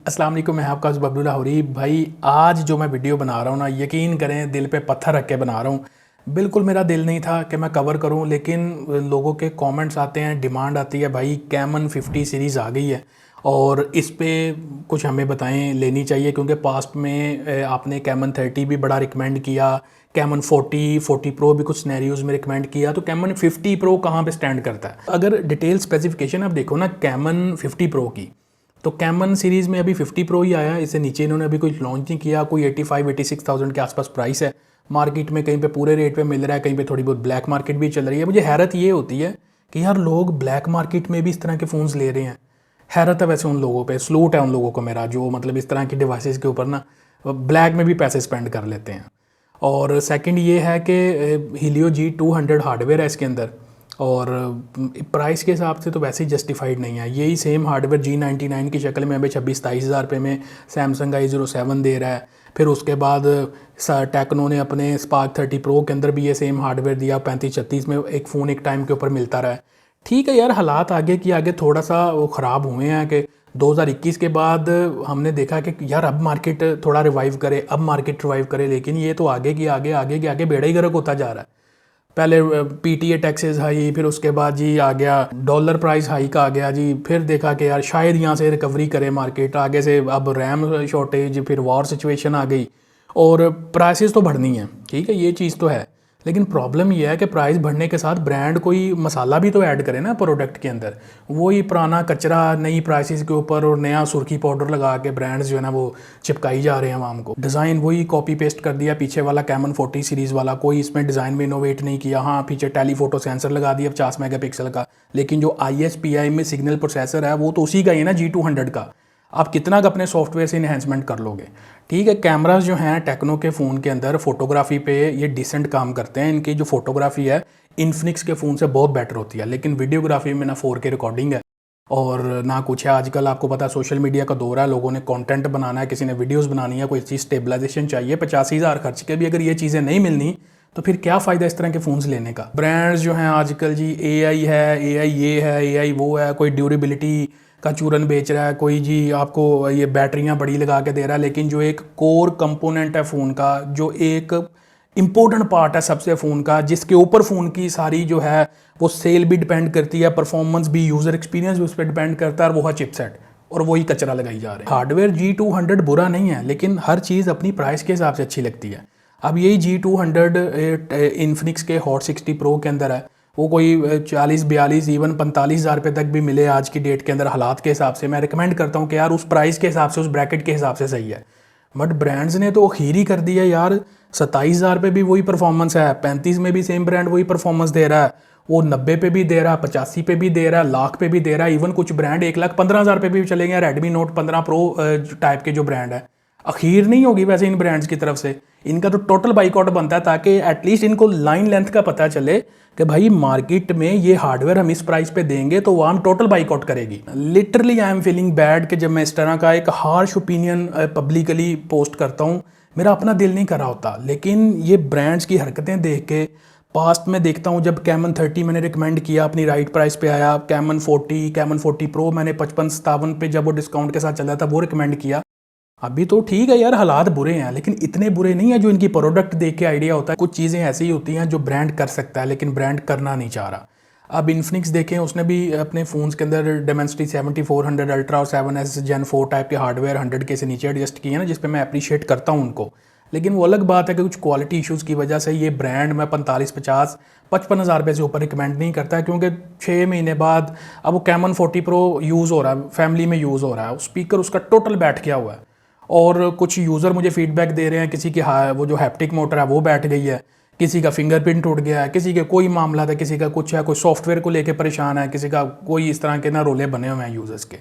अस्सलाम वालेकुम, मैं आपका बबलू लाहौरी। भाई आज जो मैं वीडियो बना रहा हूँ ना, यकीन करें दिल पे पत्थर रख के बना रहा हूँ। बिल्कुल मेरा दिल नहीं था कि मैं कवर करूँ, लेकिन लोगों के कमेंट्स आते हैं, डिमांड आती है भाई कैमन 50 सीरीज़ आ गई है और इस पे कुछ हमें बताएं, लेनी चाहिए क्योंकि पास्ट में आपने कैमन 30 भी बड़ा रिकमेंड किया, कैमन 40 प्रो भी कुछ सिनेरियोज में रिकमेंड किया, तो कैमन 50 प्रो कहाँ पे स्टैंड करता है? अगर डिटेल स्पेसिफिकेशन आप देखो ना कैमन 50 प्रो की, तो कैमन सीरीज़ में अभी 50 प्रो ही आया है। इससे नीचे इन्होंने अभी कुछ लॉन्च नहीं किया। कोई 85-86,000 के आसपास प्राइस है मार्केट में, कहीं पे पूरे रेट पे मिल रहा है, कहीं पे थोड़ी बहुत ब्लैक मार्केट भी चल रही है। मुझे हैरत ये होती है कि यार लोग ब्लैक मार्केट में भी इस तरह के फ़ोन्स ले रहे हैं। हैरत है वैसे उन लोगों पे, सलूट है उन लोगों को मेरा, जो मतलब इस तरह की डिवाइसेस के ऊपर ना ब्लैक में भी पैसे स्पेंड कर लेते हैं। और सेकंड ये है कि हीलियो G200 हार्डवेयर है इसके अंदर, और प्राइस के हिसाब से तो वैसे ही जस्टिफाइड नहीं है। यही सेम हार्डवेयर G99 की शक्ल में हमें 26-27 हज़ार रुपये में सैमसंग i07 दे रहा है। फिर उसके बाद टेक्नो ने अपने स्पार्क 30 प्रो के अंदर भी ये सेम हार्डवेयर दिया, 35-36 में एक फ़ोन एक टाइम के ऊपर मिलता रहा है। ठीक है यार, हालात आगे की आगे थोड़ा सा वो ख़राब हुए हैं कि 2021 के बाद हमने देखा कि यार अब मार्केट थोड़ा रिवाइव करे, अब मार्केट रिवाइव करे, लेकिन ये तो आगे की आगे बेड़ा ही गर्क होता जा रहा है। पहले पीटीए टैक्सेस हाई, फिर उसके बाद जी आ गया डॉलर प्राइस हाइक आ गया जी, फिर देखा कि यार शायद यहाँ से रिकवरी करे मार्केट आगे से, अब रैम शॉर्टेज, फिर वॉर सिचुएशन आ गई और प्राइसेस तो बढ़नी है। ठीक है, ये चीज़ तो है, लेकिन प्रॉब्लम ये है कि प्राइस बढ़ने के साथ ब्रांड कोई मसाला भी तो ऐड करे ना प्रोडक्ट के अंदर। वही पुराना कचरा नई प्राइसेस के ऊपर और नया सुर्खी पाउडर लगा के ब्रांड्स जो है ना वो चिपकाई जा रहे हैं आवाम को। डिज़ाइन वही कॉपी पेस्ट कर दिया पीछे वाला कैमन 40 सीरीज़ वाला, कोई इसमें डिज़ाइन में इनोवेट नहीं किया। हाँ, पीछे टेलीफोटो सेंसर लगा दिया 50 मेगापिक्सल का, लेकिन जो ISPI में सिग्नल प्रोसेसर है वो तो उसी का ही है ना, G200 का। आप कितना का अपने सॉफ्टवेयर से इन्हेंसमेंट कर लोगे। ठीक है, कैमरास जो हैं टेक्नो के फ़ोन के अंदर फोटोग्राफी पे ये डिसेंट काम करते हैं। इनकी जो फोटोग्राफी है इन्फिनिक्स के फ़ोन से बहुत बेटर होती है, लेकिन वीडियोग्राफी में ना 4K रिकॉर्डिंग है और ना कुछ है। आजकल आपको पता है सोशल मीडिया का दौर है, लोगों ने कंटेंट बनाना है, किसी ने वीडियोस बनानी है, कोई चीज़ स्टेबलाइजेशन चाहिए। 85,000 खर्च के भी अगर ये चीज़ें नहीं मिलनी तो फिर क्या फ़ायदा इस तरह के फ़ोन्स लेने का। ब्रांड्स जो हैं आजकल जी AI है, AI ये है, AI वो है, कोई ड्यूरेबिलिटी का चूरन बेच रहा है, कोई जी आपको ये बैटरियां बड़ी लगा के दे रहा है, लेकिन जो एक कोर कंपोनेंट है फ़ोन का, जो एक इम्पोर्टेंट पार्ट है सबसे फ़ोन का, जिसके ऊपर फ़ोन की सारी जो है वो सेल भी डिपेंड करती है, परफॉर्मेंस भी, यूज़र एक्सपीरियंस भी उस पर डिपेंड करता है, और वो है चिपसेट, और वही कचरा लगाई जा रहे हैं। हार्डवेयर G200 बुरा नहीं है, लेकिन हर चीज़ अपनी प्राइस के हिसाब से अच्छी लगती है। अब यही G200 इन्फिनिक्स के हॉट 60 प्रो के अंदर है, वो कोई 40-42 इवन 45,000 रुपये तक भी मिले आज की डेट के अंदर हालात के हिसाब से, मैं रिकमेंड करता हूँ कि यार उस प्राइस के हिसाब से, उस ब्रैकेट के हिसाब से सही है। बट ब्रांड्स ने तो खीर ही कर दिया यार। 27,000 पे भी वही परफॉर्मेंस है, 35 में भी सेम ब्रांड वही परफॉर्मेंस दे रहा है, वो 90 पे भी दे रहा है, 85 पे भी दे रहा है, लाख पे भी दे रहा है। इवन कुछ ब्रांड 1,15,000 पे भी चले गए। रेडमी नोट 15 प्रो टाइप के जो ब्रांड है, अखीर नहीं होगी वैसे इन ब्रांड्स की तरफ से। इनका तो टोटल बाइकआउट बनता है, ताकि एटलीस्ट इनको लाइन लेंथ का पता चले कि भाई मार्केट में ये हार्डवेयर हम इस प्राइस पे देंगे तो वो हम टोटल बाइकआउट करेगी। Literally I am feeling bad कि जब मैं इस तरह का एक हार्श ओपिनियन पब्लिकली पोस्ट करता हूँ, मेरा अपना दिल नहीं कर रहा होता, लेकिन ये ब्रांड्स की हरकतें देख के पास्ट में देखता हूँ। जब कैमन 30 मैंने रिकमेंड किया, अपनी राइट प्राइस पे आया, कैमन 40 प्रो मैंने 55-57 पे जब वो डिस्काउंट के साथ चल रहा था वो रिकमेंड किया। अभी तो ठीक है यार, हालात बुरे हैं, लेकिन इतने बुरे नहीं है जो इनकी प्रोडक्ट देख के आइडिया होता है। कुछ चीज़ें ऐसी ही होती हैं जो ब्रांड कर सकता है लेकिन ब्रांड करना नहीं चाह रहा। अब इन्फिनिक्स देखें, उसने भी अपने फ़ोन्स के अंदर डेमेंसिटी 7400 अल्ट्रा और 7S Gen 4 टाइप के हार्डवेयर 100K से नीचे एडजस्ट किए हैं ना, जिस पे मैं अप्रीशिएट करता हूँ उनको। लेकिन वो अलग बात है कि कुछ क्वालिटी इश्यूज़ की वजह से ये ब्रांड मैं 45-50-55 हज़ार रुपये से ऊपर रिकमेंड नहीं करता है, क्योंकि 6 महीने बाद अब वो कैमन 40 प्रो यूज़ हो रहा है, फैमिली में यूज़ हो रहा है, स्पीकर उसका टोटल बैठ गया हुआ है। और कुछ यूज़र मुझे फीडबैक दे रहे हैं, किसी की वो जो हैप्टिक मोटर है वो बैठ गई है, किसी का फिंगरप्रिंट टूट गया है, किसी के कोई मामला था, किसी का कुछ है, कोई सॉफ्टवेयर को लेके परेशान है, किसी का कोई इस तरह के ना रोले बने हुए हैं यूज़र्स के।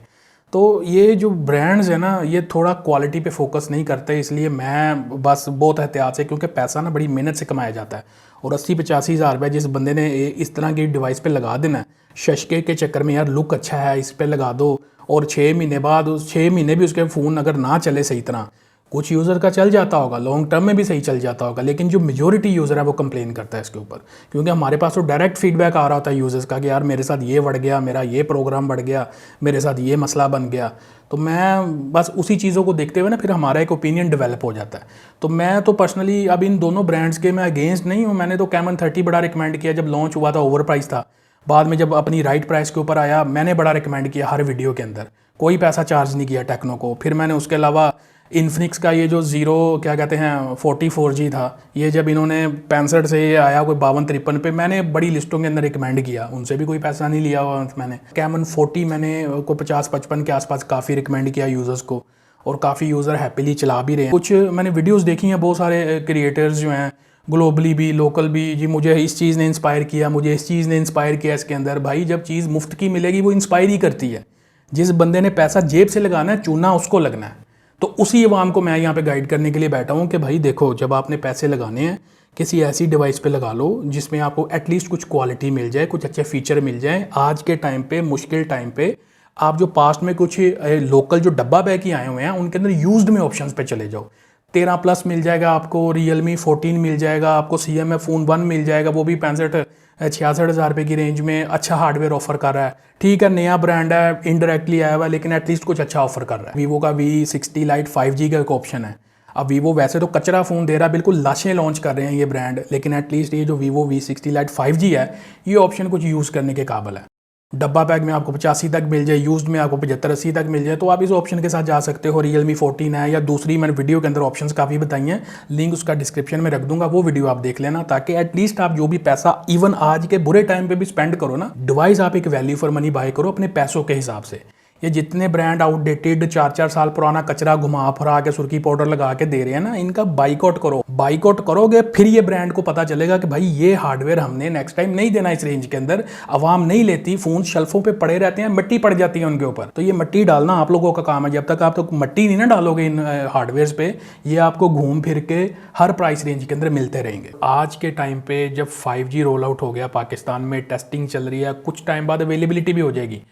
तो ये जो ब्रांड्स है ना, ये थोड़ा क्वालिटी पे फोकस नहीं करते, इसलिए मैं बस बहुत एहतियात से, क्योंकि पैसा ना बड़ी मेहनत से कमाया जाता है, और 80-85 हज़ार रुपये जिस बंदे ने इस तरह की डिवाइस पे लगा देना है शशके के चक्कर में, यार लुक अच्छा है इस पे लगा दो, और 6 महीने बाद उस 6 महीने भी उसके फ़ोन अगर ना चले सही तरह, कुछ यूज़र का चल जाता होगा, लॉन्ग टर्म में भी सही चल जाता होगा, लेकिन जो मेजोरिटी यूज़र है वो कंप्लेन करता है इसके ऊपर, क्योंकि हमारे पास तो डायरेक्ट फीडबैक आ रहा होता है यूज़र्स का कि यार मेरे साथ ये बढ़ गया, मेरा ये प्रोग्राम बढ़ गया, मेरे साथ ये मसला बन गया। तो मैं बस उसी चीज़ों को देखते हुए ना फिर हमारा एक ओपिनियन डेवलप हो जाता है। तो मैं तो पर्सनली अब इन दोनों ब्रांड्स के मैं अगेंस्ट नहीं हूँ। मैंने तो कैमन 30 बड़ा रिकमेंड किया, जब लॉन्च हुआ था ओवर प्राइस था। बाद में जब अपनी राइट प्राइस के ऊपर आया मैंने बड़ा रिकमेंड किया हर वीडियो के अंदर, कोई पैसा चार्ज नहीं किया टेक्नो को। फिर मैंने उसके अलावा इन्फिनिक्स का ये जो ज़ीरो क्या कहते हैं 44G था, ये जब इन्होंने 65 से ये आया कोई 52-53 पे, मैंने बड़ी लिस्टों के अंदर रिकमेंड किया, उनसे भी कोई पैसा नहीं लिया हुआ मैंने। कैमन 40 मैंने को 50-55 के आसपास काफ़ी रिकमेंड किया यूज़र्स को, और काफ़ी यूज़र हैप्पीली चला भी रहे हैं। कुछ मैंने वीडियोज़ देखी हैं, बहुत सारे क्रिएटर्स जो हैं ग्लोबली भी लोकल भी, जी मुझे इस चीज़ ने इंस्पायर किया, मुझे इस चीज़ ने इंस्पायर किया। इसके अंदर भाई जब चीज़ मुफ्त की मिलेगी वो इंस्पायर ही करती है। जिस बंदे ने पैसा जेब से लगाना है, चूना उसको लगना है। तो उसी अवाम को मैं यहाँ पे गाइड करने के लिए बैठा हूँ कि भाई देखो, जब आपने पैसे लगाने हैं किसी ऐसी डिवाइस पे लगा लो जिसमें आपको एटलीस्ट कुछ क्वालिटी मिल जाए, कुछ अच्छे फीचर मिल जाए। आज के टाइम पे, मुश्किल टाइम पे, आप जो पास्ट में कुछ लोकल जो डब्बा बैग ही आए हुए हैं उनके अंदर यूज्ड में ऑप्शंस पे चले जाओ। 13+ मिल जाएगा आपको, Realme 14 मिल जाएगा आपको, CMF Phone 1 मिल जाएगा, वो भी 65-66 हज़ार रुपये की रेंज में अच्छा हार्डवेयर ऑफर कर रहा है। ठीक है, नया ब्रांड है, इनडायरेक्टली आया हुआ है, लेकिन एटलीस्ट कुछ अच्छा ऑफर कर रहा है। वीवो का V60 Lite 5G का एक ऑप्शन है। अब वीवो वैसे तो कचरा फ़ोन दे रहा है, बिल्कुल लाशें लॉन्च कर रहे हैं ये ब्रांड, लेकिन एटलीस्ट ये जो वीवो V60 Lite 5G है, ये ऑप्शन कुछ यूज़ करने के काबिल है। डब्बा पैक में आपको 85 तक मिल जाए, यूज्ड में आपको 75-80 तक मिल जाए, तो आप इस ऑप्शन के साथ जा सकते हो। Realme 14 है, या दूसरी मैंने वीडियो के अंदर ऑप्शंस काफ़ी बताई हैं, लिंक उसका डिस्क्रिप्शन में रख दूंगा, वो वीडियो आप देख लेना, ताकि एटलीस्ट आप जो भी पैसा इवन आज के बुरे टाइम पे भी स्पेंड करो ना, डिवाइस आप एक वैल्यू फॉर मनी बाय करो अपने पैसों के हिसाब से। ये जितने ब्रांड आउटडेटेड 4-4 साल पुराना कचरा घुमा फरा के सुर्खी पाउडर लगा के दे रहे हैं ना, इनका बाइकआउट करो। बाइकआउट करोगे फिर ये ब्रांड को पता चलेगा कि भाई ये हार्डवेयर हमने नेक्स्ट टाइम नहीं देना इस रेंज के अंदर। आवाम नहीं लेती, फोन शेल्फों पे पड़े रहते हैं, मिट्टी पड़ जाती है उनके ऊपर। तो ये मिट्टी डालना आप लोगों का काम है। जब तक आप तो मिट्टी नहीं ना डालोगे इन हार्डवेयर पे, ये आपको घूम फिर के हर प्राइस रेंज के अंदर मिलते रहेंगे। आज के टाइम पे जब 5G रोल आउट हो गया, पाकिस्तान में टेस्टिंग चल रही है, कुछ टाइम बाद अवेलेबिलिटी भी हो जाएगी।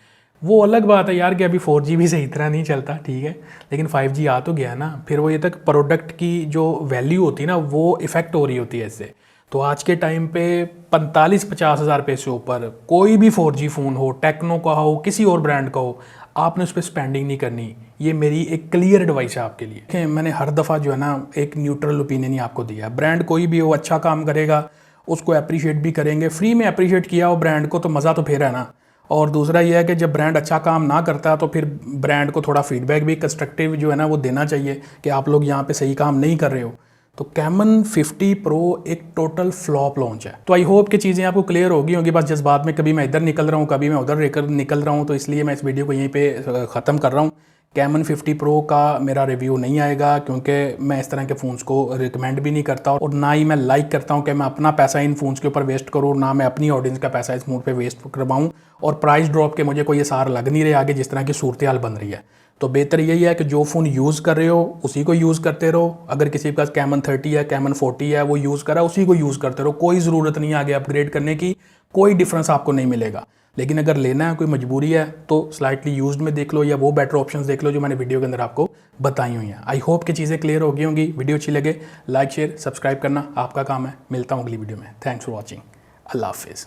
वो अलग बात है यार कि अभी 4G भी सही तरह नहीं चलता, ठीक है, लेकिन 5G आ तो गया ना, फिर वो ये तक प्रोडक्ट की जो वैल्यू होती है ना, वो इफेक्ट हो रही होती है इससे। तो आज के टाइम पे 45-50 हज़ार रुपये से ऊपर कोई भी 4G फ़ोन हो, टेक्नो का हो, किसी और ब्रांड का हो, आपने उस पर स्पेंडिंग नहीं करनी। ये मेरी एक क्लियर एडवाइस है आपके लिए। मैंने हर दफ़ा जो है ना एक न्यूट्रल ओपिनियन ही आपको दिया। ब्रांड कोई भी हो, अच्छा काम करेगा उसको अप्रिशिएट भी करेंगे, फ्री में अप्रिशिएट किया हो ब्रांड को तो मज़ा तो फिर है ना। और दूसरा ये है कि जब ब्रांड अच्छा काम ना करता तो फिर ब्रांड को थोड़ा फीडबैक भी कंस्ट्रक्टिव जो है ना वो देना चाहिए कि आप लोग यहाँ पे सही काम नहीं कर रहे हो। तो कैमन 50 प्रो एक टोटल फ्लॉप लॉन्च है। तो आई होप कि चीज़ें आपको क्लियर होगी बस जज्बात में कभी मैं इधर निकल रहा हूँ, कभी मैं उधर निकल रहा हूँ, तो इसलिए मैं इस वीडियो को यहीं पे ख़त्म कर रहा हूँ। कैमन 50 प्रो का मेरा रिव्यू नहीं आएगा, क्योंकि मैं इस तरह के फ़ोन्स को रिकमेंड भी नहीं करता, और ना ही मैं लाइक करता हूं कि मैं अपना पैसा इन फ़ोन्स के ऊपर वेस्ट करूं, ना मैं अपनी ऑडियंस का पैसा इस फ़ोन पे वेस्ट करवाऊं। और प्राइस ड्रॉप के मुझे कोई सार लग नहीं रहे आगे जिस तरह की सूरत हाल बन रही है। तो बेहतर यही है कि जो फ़ोन यूज़ कर रहे हो उसी को यूज़ करते रहो। अगर किसी के पास कैमन 30 है, कैमन 40 है, वो यूज़ करा उसी को यूज़ करते रहो। कोई ज़रूरत नहीं आगे अपग्रेड करने की, कोई डिफरेंस आपको नहीं मिलेगा। लेकिन अगर लेना है, कोई मजबूरी है, तो स्लाइटली यूज्ड में देख लो या वो बेटर ऑप्शंस देख लो जो मैंने वीडियो के अंदर आपको बताई हुई हैं। आई होप कि चीज़ें क्लियर हो गई होंगी। वीडियो अच्छी लगे लाइक शेयर सब्सक्राइब करना आपका काम है। मिलता हूँ अगली वीडियो में। Thanks for watching. अल्लाह हाफिज़।